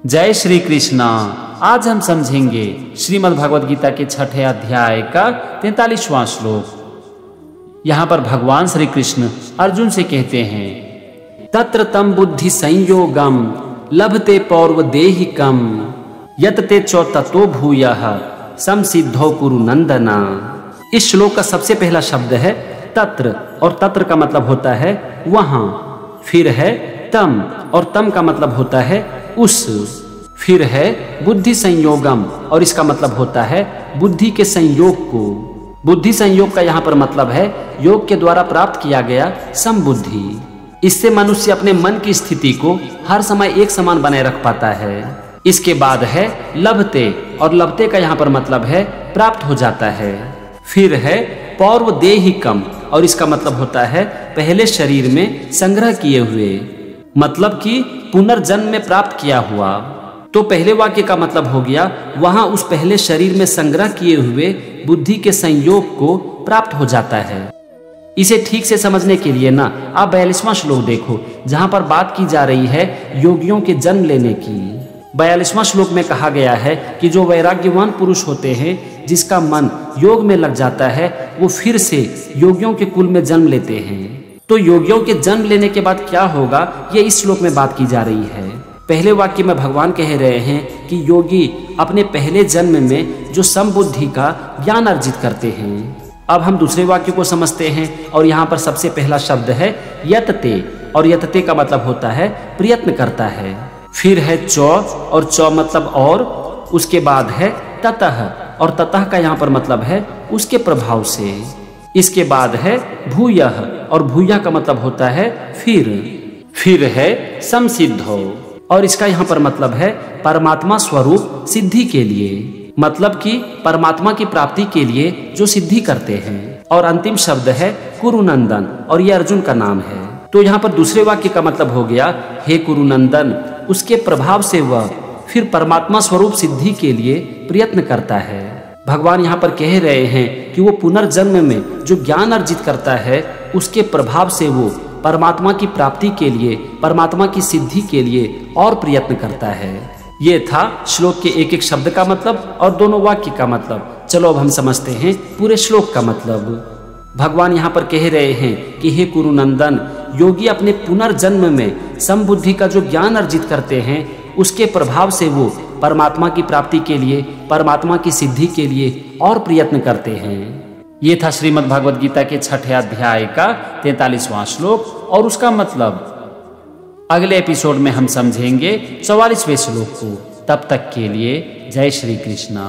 जय श्री कृष्णा। आज हम समझेंगे श्रीमद् भगवद गीता के 6ठे अध्याय का 43वां श्लोक। यहाँ पर भगवान श्री कृष्ण अर्जुन से कहते हैं, तत्र तम बुद्धि संयोगम लभते पौर्व देहिकम यतते चौ ततो भूयः समसिद्धौ कुरु नंदना। इस श्लोक का सबसे पहला शब्द है तत्र, और तत्र का मतलब होता है वहां। फिर है तम, और तम का मतलब होता है उस। फिर है बुद्धि संयोगम, और इसका मतलब होता है बुद्धि के संयोग को। बुद्धि संयोग का यहाँ पर मतलब है योग के द्वारा प्राप्त किया गया समबुद्धि। इससे मनुष्य अपने मन की स्थिति को हर समय एक समान बनाए रख पाता है। इसके बाद है लभते, और लभते का यहाँ पर मतलब है प्राप्त हो जाता है। फिर है पौर्व देहिकम, और इसका मतलब होता है पहले शरीर में संग्रह किए हुए, मतलब कि पुनर्जन्म में प्राप्त किया हुआ। तो पहले वाक्य का मतलब हो गया वहां उस पहले शरीर में संग्रह किए हुए बुद्धि के संयोग को प्राप्त हो जाता है। इसे ठीक से समझने के लिए ना आप 42वां श्लोक देखो, जहां पर बात की जा रही है योगियों के जन्म लेने की। 42वां श्लोक में कहा गया है कि जो वैराग्यवान पुरुष होते हैं, जिसका मन योग में लग जाता है, वो फिर से योगियों के कुल में जन्म लेते हैं। तो योगियों के जन्म लेने के बाद क्या होगा, ये इस श्लोक में बात की जा रही है। पहले वाक्य में भगवान कह रहे हैं कि योगी अपने पहले जन्म में जो समबुद्धि का ज्ञान अर्जित करते हैं। अब हम दूसरे वाक्य को समझते हैं, और यहाँ पर सबसे पहला शब्द है यतते, और यतते का मतलब होता है प्रयत्न करता है। फिर है चौ, और चौ मतलब और। उसके बाद है ततः, और ततः का यहाँ पर मतलब है उसके प्रभाव से। इसके बाद है भूयः, और भूयः का मतलब होता है फिर है समसिद्धौ, और इसका यहाँ पर मतलब है परमात्मा स्वरूप सिद्धि के लिए, मतलब कि परमात्मा की प्राप्ति के लिए जो सिद्धि करते हैं। और अंतिम शब्द है कुरुनंदन, और यह अर्जुन का नाम है। तो यहाँ पर दूसरे वाक्य का मतलब हो गया हे कुरुनंदन, उसके प्रभाव से वह फिर परमात्मा स्वरूप सिद्धि के लिए प्रयत्न करता है। भगवान यहाँ पर कह रहे हैं कि वो पुनर्जन्म में जो ज्ञान अर्जित करता है, उसके प्रभाव से वो परमात्मा की प्राप्ति के लिए, परमात्मा की सिद्धि के लिए और प्रयत्न करता है। ये था श्लोक के एक एक शब्द का मतलब और दोनों वाक्य का मतलब। चलो अब हम समझते हैं पूरे श्लोक का मतलब। भगवान यहाँ पर कह रहे हैं कि हे कुरुनंदन, योगी अपने पुनर्जन्म में समबुद्धि का जो ज्ञान अर्जित करते हैं, उसके प्रभाव से वो परमात्मा की प्राप्ति के लिए, परमात्मा की सिद्धि के लिए और प्रयत्न करते हैं। ये था श्रीमद् भगवद गीता के 6ठे अध्याय का 43वां श्लोक, और उसका मतलब अगले एपिसोड में हम समझेंगे 44वें श्लोक को। तब तक के लिए जय श्री कृष्णा।